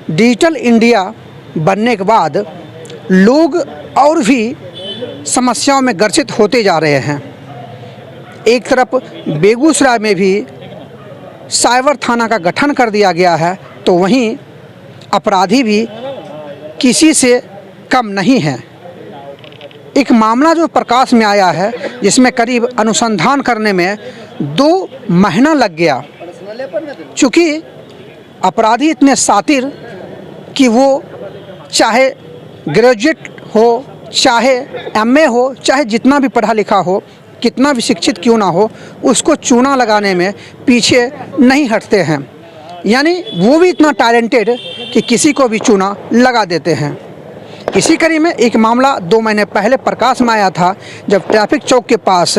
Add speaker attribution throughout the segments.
Speaker 1: Digital India बनने के बाद लोग और भी समस्याओं में ग्रसित होते जा रहे हैं। एक तरफ बेगूसराय में भी साइबर थाना का गठन कर दिया गया है, तो वहीं अपराधी भी किसी से कम नहीं है। एक मामला जो प्रकाश में आया है, जिसमें करीब अनुसंधान करने में 2 महीना लग गया, चूँकि अपराधी इतने शातिर कि वो चाहे ग्रेजुएट हो, चाहे एमए हो, चाहे जितना भी पढ़ा लिखा हो, कितना भी शिक्षित क्यों ना हो, उसको चूना लगाने में पीछे नहीं हटते हैं। यानी वो भी इतना टैलेंटेड कि किसी को भी चूना लगा देते हैं। इसी कड़ी में एक मामला 2 महीने पहले प्रकाश में आया था, जब ट्रैफिक चौक के पास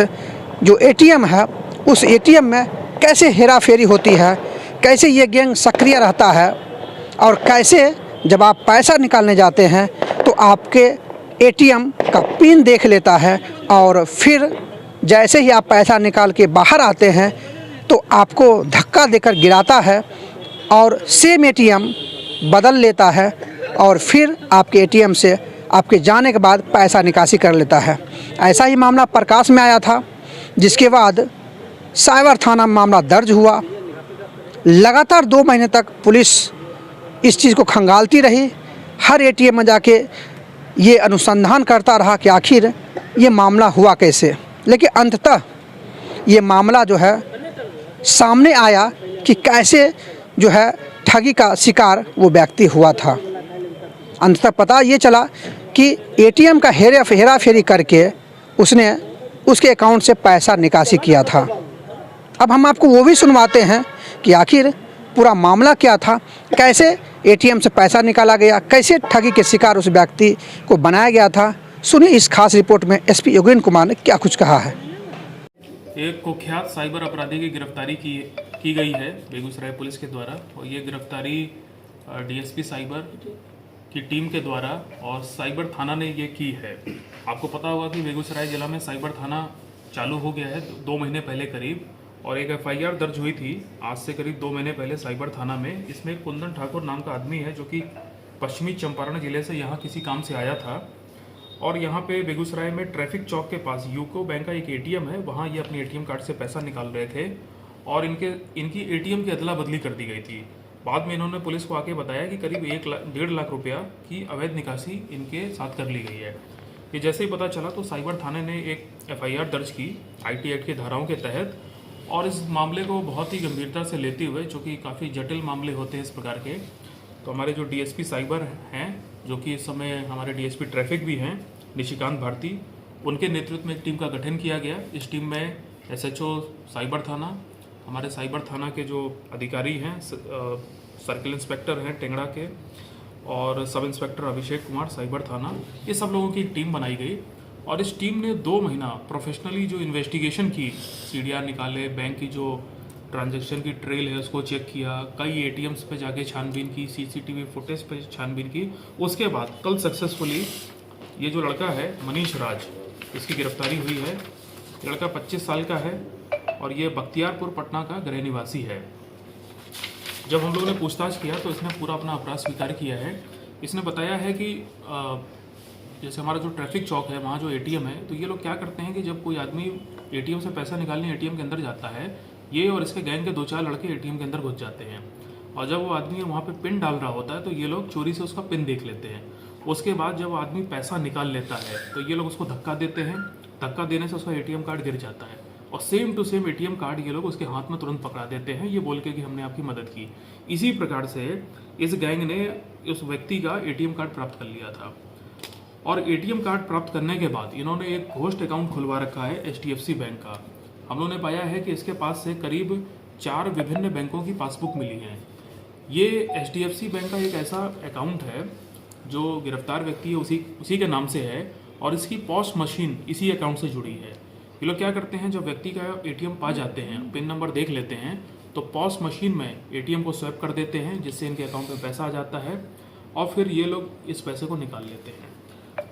Speaker 1: जो एटीएम है, उस एटीएम में कैसे हेरा फेरी होती है, कैसे ये गैंग सक्रिय रहता है, और कैसे जब आप पैसा निकालने जाते हैं तो आपके एटीएम का पिन देख लेता है, और फिर जैसे ही आप पैसा निकाल के बाहर आते हैं तो आपको धक्का देकर गिराता है और सेम एटीएम बदल लेता है, और फिर आपके एटीएम से आपके जाने के बाद पैसा निकासी कर लेता है। ऐसा ही मामला प्रकाश में आया था, जिसके बाद साइबर थाना में मामला दर्ज हुआ। लगातार 2 महीने तक पुलिस इस चीज़ को खंगालती रही, हर एटीएम में जाके ये अनुसंधान करता रहा कि आखिर ये मामला हुआ कैसे। लेकिन अंततः ये मामला जो है सामने आया कि कैसे जो है ठगी का शिकार वो व्यक्ति हुआ था। अंततः पता ये चला कि एटीएम का हेरा फेरी करके उसने उसके अकाउंट से पैसा निकासी किया था। अब हम आपको वो भी सुनवाते हैं कि आखिर पूरा मामला क्या था, कैसे एटीएम से पैसा निकाला गया, कैसे ठगी के शिकार उस व्यक्ति को बनाया गया था। सुनिए इस खास रिपोर्ट में एसपी योगेंद्र कुमार ने क्या कुछ कहा है।
Speaker 2: एक कुख्यात साइबर अपराधी की गिरफ्तारी की गई है बेगूसराय पुलिस के द्वारा, और ये गिरफ्तारी डीएसपी साइबर की टीम के द्वारा और साइबर थाना ने ये की है। आपको पता होगा कि बेगूसराय जिला में साइबर थाना चालू हो गया है 2 महीने पहले करीब, और एक एफआईआर दर्ज हुई थी आज से करीब 2 महीने पहले साइबर थाना में। इसमें कुंदन ठाकुर नाम का आदमी है, जो कि पश्चिमी चंपारण जिले से यहाँ किसी काम से आया था, और यहाँ पे बेगूसराय में ट्रैफिक चौक के पास यूको बैंक का एक एटीएम है, वहाँ ये अपने एटीएम कार्ड से पैसा निकाल रहे थे, और इनकी एटीएम की अदला बदली कर दी गई थी। बाद में इन्होंने पुलिस को आके बताया कि करीब 1.5 लाख रुपया की अवैध निकासी इनके साथ कर ली गई है। ये जैसे ही पता चला तो साइबर थाने ने एक एफआईआर दर्ज की आईटी एक्ट की धाराओं के तहत, और इस मामले को बहुत ही गंभीरता से लेते हुए, जो कि काफ़ी जटिल मामले होते हैं इस प्रकार के, तो हमारे जो डीएसपी साइबर हैं, जो कि इस समय हमारे डीएसपी ट्रैफिक भी हैं निशिकांत भारती, उनके नेतृत्व में एक टीम का गठन किया गया। इस टीम में एसएचओ साइबर थाना, हमारे साइबर थाना के जो अधिकारी हैं, सर्किल इंस्पेक्टर हैं टेंगड़ा के, और sub inspector Abhishek Kumar cyber थाना, ये सब लोगों की एक टीम बनाई गई। और इस टीम ने 2 महीना प्रोफेशनली जो इन्वेस्टिगेशन की, सीडीआर निकाले, बैंक की जो ट्रांजैक्शन की ट्रेल है उसको चेक किया, कई एटीएम्स पे जाके छानबीन की, सीसीटीवी फुटेज पे छानबीन की। उसके बाद कल सक्सेसफुली ये जो लड़का है मनीष राज, इसकी गिरफ्तारी हुई है। लड़का 25 साल का है और ये बख्तियारपुर पटना का गृह निवासी है। जब हम लोगों ने पूछताछ किया तो इसने पूरा अपना अपराध स्वीकार किया है। इसने बताया है कि जैसे हमारा जो ट्रैफिक चौक है, वहाँ जो एटीएम है, तो ये लोग क्या करते हैं कि जब कोई आदमी एटीएम से पैसा निकालने एटीएम के अंदर जाता है, ये और इसके गैंग के 2-4 लड़के एटीएम के अंदर घुस जाते हैं, और जब वो आदमी वहाँ पे पिन डाल रहा होता है तो ये लोग चोरी से उसका पिन देख लेते हैं। उसके बाद जब आदमी पैसा निकाल लेता है तो ये लोग उसको धक्का देते हैं, धक्का देने से उसका एटीएम कार्ड गिर जाता है, और same to same ATM card ये लोग उसके हाथ में तुरंत पकड़ा देते हैं, ये बोल के कि हमने आपकी मदद की। इसी प्रकार से इस गैंग ने उस व्यक्ति का एटीएम कार्ड प्राप्त कर लिया था, और एटीएम कार्ड प्राप्त करने के बाद इन्होंने एक घोस्ट अकाउंट खुलवा रखा है एचडीएफसी बैंक का। हम लोगों ने पाया है कि इसके पास से करीब 4 विभिन्न बैंकों की पासबुक मिली है। ये एचडीएफसी बैंक का एक ऐसा अकाउंट है जो गिरफ्तार व्यक्ति है उसी के नाम से है, और इसकी पॉस मशीन इसी अकाउंट से जुड़ी है। ये लोग क्या करते हैं, जब व्यक्ति का एटीएम पा जाते हैं, पिन नंबर देख लेते हैं, तो पॉस मशीन में एटीएम को स्वैप कर देते हैं, जिससे इनके अकाउंट में पैसा आ जाता है, और फिर ये लोग इस पैसे को निकाल लेते हैं।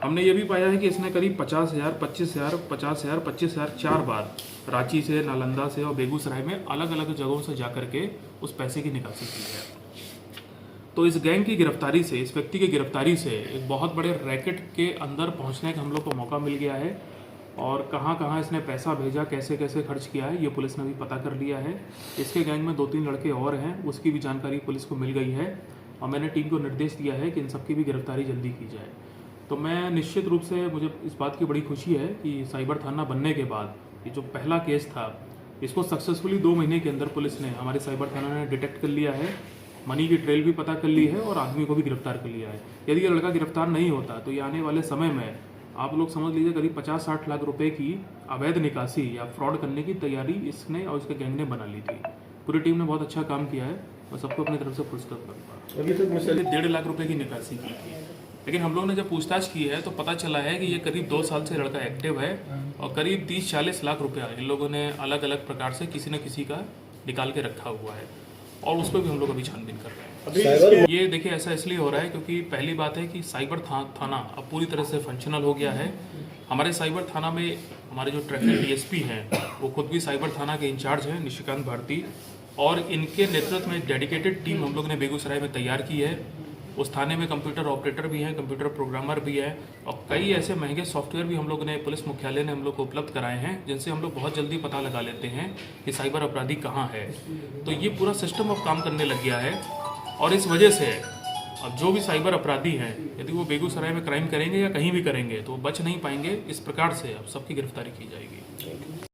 Speaker 2: हमने ये भी पाया है कि इसने करीब 50,000, 25,000, 50,000, 25,000 4 बार रांची से, नालंदा से और बेगूसराय में अलग अलग जगहों से जा कर के उस पैसे की निकासी की है। तो इस गैंग की गिरफ्तारी से, इस व्यक्ति की गिरफ्तारी से एक बहुत बड़े रैकेट के अंदर पहुंचने का हम लोग को मौका मिल गया है और कहां कहां इसने पैसा भेजा, कैसे कैसे खर्च किया है, ये पुलिस ने भी पता कर लिया है। इसके गैंग में 2-3 लड़के और हैं, उसकी भी जानकारी पुलिस को मिल गई है और मैंने टीम को निर्देश दिया है कि इन सबकी भी गिरफ्तारी जल्दी की जाए। तो मैं निश्चित रूप से, मुझे इस बात की बड़ी खुशी है कि साइबर थाना बनने के बाद ये जो पहला केस था, इसको सक्सेसफुली 2 महीने के अंदर पुलिस ने, हमारे साइबर थाना ने डिटेक्ट कर लिया है, मनी की ट्रेल भी पता कर ली है और आदमी को भी गिरफ्तार कर लिया है। यदि ये लड़का गिरफ्तार नहीं होता तो ये आने वाले समय में आप लोग समझ लीजिए करीब 50-60 लाख रुपए की अवैध निकासी या फ्रॉड करने की तैयारी इसने और इसके गैंग ने बना ली थी। पूरी टीम ने बहुत अच्छा काम किया है और सबको अपनी तरफ से पुरस्कृत करूँगा।
Speaker 3: अभी तक मिसल
Speaker 2: 1.5 लाख रुपए की निकासी की थी, लेकिन हम लोग ने जब पूछताछ की है तो पता चला है कि ये करीब 2 साल से लड़का एक्टिव है और करीब 30-40 लाख रुपया इन लोगों ने अलग अलग प्रकार से किसी न किसी का निकाल के रखा हुआ है और उस पर भी हम लोग अभी छानबीन कर रहे हैं। ये देखिए, ऐसा इसलिए हो रहा है क्योंकि पहली बात है कि साइबर थाना अब पूरी तरह से फंक्शनल हो गया है। हमारे साइबर थाना में हमारे जो ट्रैफिक डीएसपी हैं वो खुद भी साइबर थाना के इंचार्ज हैं, निशिकांत भारती, और इनके नेतृत्व में डेडिकेटेड टीम हम लोग ने बेगूसराय में तैयार की है। उस थाने में कंप्यूटर ऑपरेटर भी हैं, कंप्यूटर प्रोग्रामर भी हैं और कई ऐसे महंगे सॉफ्टवेयर भी हम लोग ने, पुलिस मुख्यालय ने हम लोग को उपलब्ध कराए हैं, जिनसे हम लोग बहुत जल्दी पता लगा लेते हैं कि साइबर अपराधी कहाँ है। तो ये पूरा सिस्टम अब काम करने लग गया है और इस वजह से अब जो भी साइबर अपराधी हैं, यदि वो बेगूसराय में क्राइम करेंगे या कहीं भी करेंगे तो वो बच नहीं पाएंगे। इस प्रकार से अब सबकी गिरफ्तारी की जाएगी।